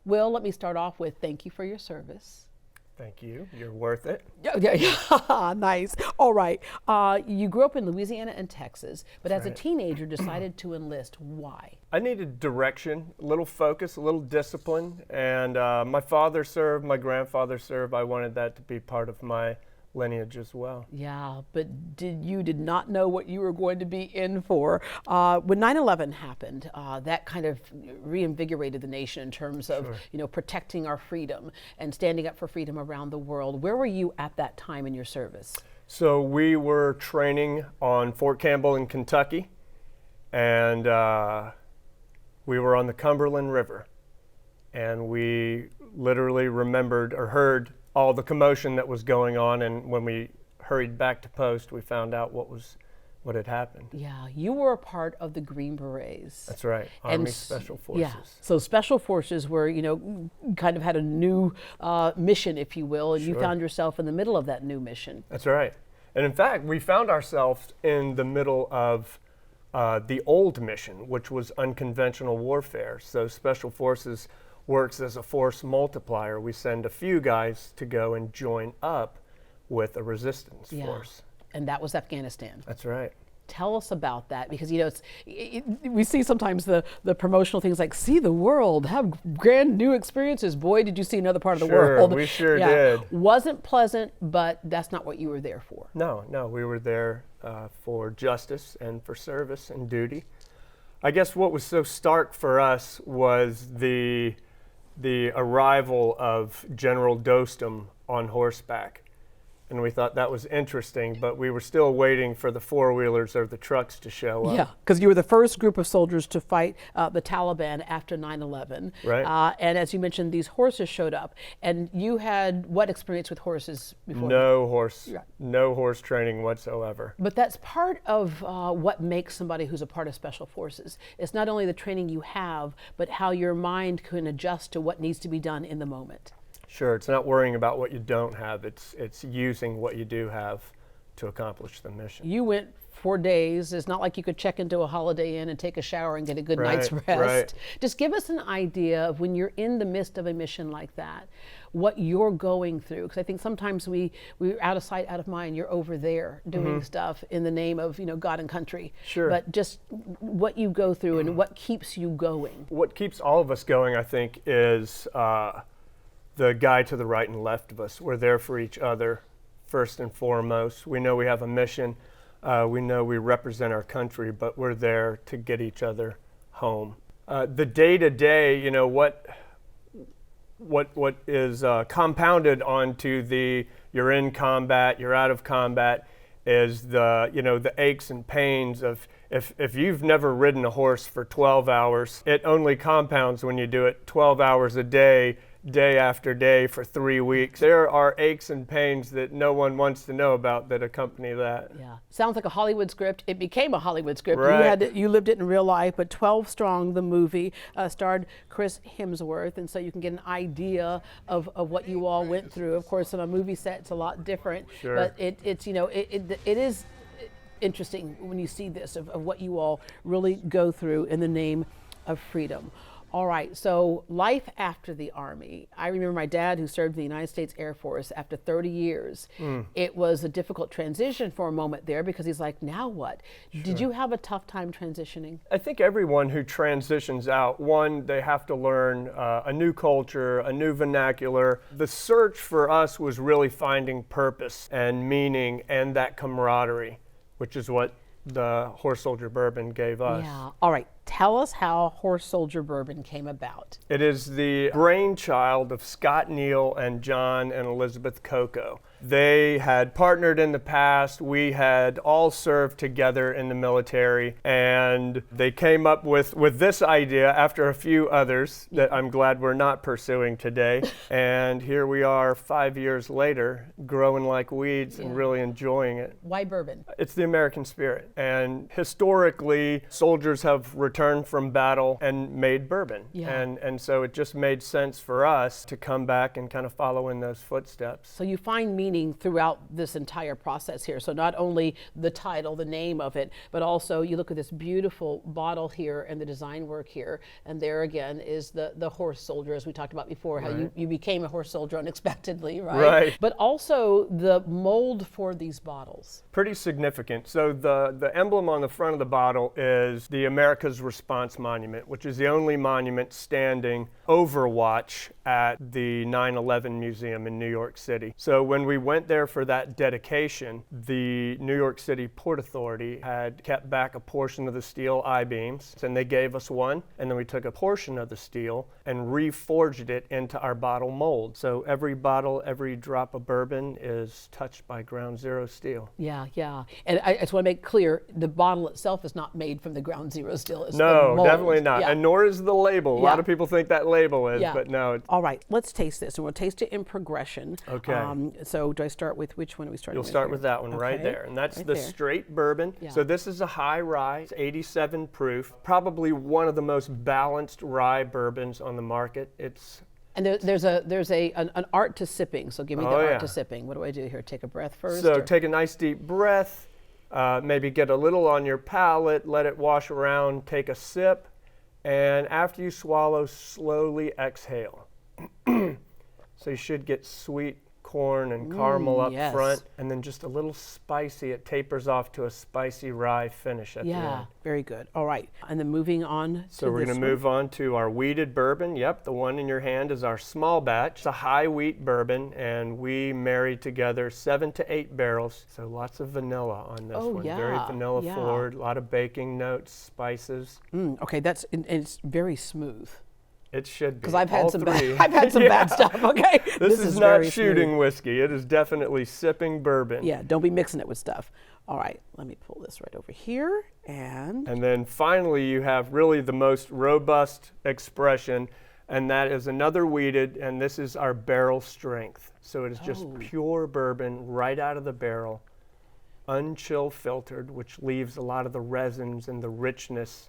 Will, let me start off with thank you for your service. Thank you. You're worth it. Yeah, nice. All right. You grew up in Louisiana and Texas, but as a right. teenager decided to enlist. Why? I needed direction, a little focus, a little discipline, and my father served, my grandfather served. I wanted that to be part of my lineage as well. Yeah, but you did not know what you were going to be in for. When 9/11 happened, that kind of reinvigorated the nation in terms of protecting our freedom and standing up for freedom around the world. Where were you at that time in your service? So we were training on Fort Campbell in Kentucky, and we were on the Cumberland River, and we literally remembered or heard all the commotion that was going on, and when we hurried back to post, we found out what had happened. Yeah, you were a part of the Green Berets. That's right, Army Special Forces. Yeah, so Special Forces were, kind of had a new mission, if you will, and you found yourself in the middle of that new mission. That's right, and in fact, we found ourselves in the middle of the old mission, which was unconventional warfare. So Special Forces works as a force multiplier. We send a few guys to go and join up with a resistance force. And that was Afghanistan. That's right. Tell us about that, because we see sometimes the promotional things like see the world, have grand new experiences. Boy, did you see another part of the world. We sure did. Wasn't pleasant, but that's not what you were there for. No, we were there for justice and for service and duty. I guess what was so stark for us was the arrival of General Dostum on horseback. And we thought that was interesting, but we were still waiting for the four-wheelers or the trucks to show up. Yeah, because you were the first group of soldiers to fight the Taliban after 9/11. Right. And as you mentioned, these horses showed up. And you had what experience with horses before? No horse training whatsoever. But that's part of what makes somebody who's a part of Special Forces. It's not only the training you have, but how your mind can adjust to what needs to be done in the moment. Sure, it's not worrying about what you don't have, it's using what you do have to accomplish the mission. You went 4 days. It's not like you could check into a Holiday Inn and take a shower and get a good night's rest. Right. Just give us an idea of when you're in the midst of a mission like that, what you're going through. Because I think sometimes we're out of sight, out of mind. You're over there doing stuff in the name of God and country. Sure. But just what you go through and what keeps you going. What keeps all of us going, I think, is the guy to the right and left of us. We're there for each other, first and foremost. We know we have a mission. We know we represent our country, but we're there to get each other home. The day-to-day, what is compounded onto you're in combat, you're out of combat, is the aches and pains of if you've never ridden a horse for 12 hours, it only compounds when you do it 12 hours a day, day after day for 3 weeks. There are aches and pains that no one wants to know about that accompany that. Yeah, sounds like a Hollywood script. It became a Hollywood script. Right. You lived it in real life, but 12 Strong, the movie, starred Chris Hemsworth, and so you can get an idea of what you all went through. Of course, on a movie set, it's a lot different, Sure. but it is interesting when you see this of what you all really go through in the name of freedom. All right, so life after the Army. I remember my dad, who served in the United States Air Force after 30 years. It was a difficult transition for a moment there because he's like, now what? Sure. Did you have a tough time transitioning? I think everyone who transitions out, one, they have to learn a new culture, a new vernacular. The search for us was really finding purpose and meaning and that camaraderie, which is what the Horse Soldier Bourbon gave us. Yeah. All right. Tell us how Horse Soldier Bourbon came about. It is the brainchild of Scott Neal and John and Elizabeth Coco. They had partnered in the past. We had all served together in the military, and they came up with this idea after a few others that I'm glad we're not pursuing today. And here we are 5 years later, growing like weeds and really enjoying it. Why bourbon? It's the American spirit. And historically, soldiers have returned returned from battle and made bourbon. Yeah. And so it just made sense for us to come back and kind of follow in those footsteps. So you find meaning throughout this entire process here. So not only the title, the name of it, but also you look at this beautiful bottle here and the design work here. And there again is the horse soldier, as we talked about before, how you became a horse soldier unexpectedly, right? Right. But also the mold for these bottles. Pretty significant. So the emblem on the front of the bottle is the America's Response Monument, which is the only monument standing overwatch at the 9/11 Museum in New York City. So when we went there for that dedication, the New York City Port Authority had kept back a portion of the steel I-beams, and they gave us one, and then we took a portion of the steel and reforged it into our bottle mold. So every bottle, every drop of bourbon is touched by ground zero steel. Yeah, yeah. And I just want to make clear, the bottle itself is not made from the ground zero steel. It's the No, mold. definitely not. Yeah. And nor is the label. A lot of people think that label is, Yeah. but no. All right, let's taste this, and we'll taste it in progression. Okay. So do I start with which one are we starting You'll with? start here? with that one right Okay, there. And that's right the there. straight bourbon. Yeah. So this is a high rye, it's 87 proof, probably one of the most balanced rye bourbons on the market. It's And there's an art to sipping. So give me the Oh, art yeah. to sipping. What do I do here? Take a breath first. So or- take a nice deep breath, maybe get a little on your palate, let it wash around, take a sip, and after you swallow, slowly exhale. So you should get sweet corn and caramel up yes. front, and then just a little spicy. It tapers off to a spicy rye finish at the Yeah, end. very good. All right, and then moving on. So to we're this going to one. move on to our wheated bourbon. Yep, the one in your hand is our small batch. It's a high wheat bourbon, and we married together 7 to 8 barrels. So lots of vanilla on this Oh, one. yeah, Very vanilla yeah. forward, a lot of baking notes, spices. Okay, and it's very smooth. It should be. Because I've had All some three. bad, I've had some bad stuff. Okay, This is not very shooting smooth. whiskey. It is definitely sipping bourbon. Yeah, don't be mixing it with stuff. All right, let me pull this right over here, and And then finally, you have really the most robust expression, and that is another wheated, and this is our barrel strength. So it is just pure bourbon right out of the barrel, unchill filtered, which leaves a lot of the resins and the richness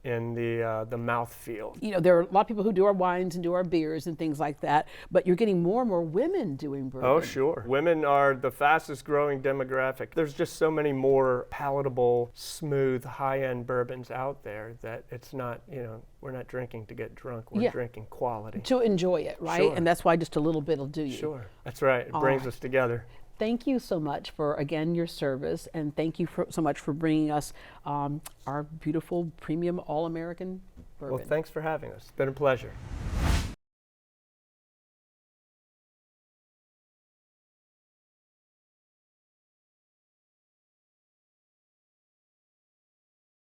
in the mouthfeel. you know, there are a lot of people who do our wines and do our beers and things like that, but you're getting more and more women doing bourbon. Oh, sure. Women are the fastest growing demographic. There's just so many more palatable, smooth, high-end bourbons out there that it's not, we're not drinking to get drunk. We're Yeah. drinking quality. To enjoy it, right? Sure. And that's why just a little bit will do you. Sure. That's right. It All brings right. us together. Thank you so much for, again, your service, and thank you so much for bringing us our beautiful premium all-American bourbon. Well, thanks for having us. It's been a pleasure.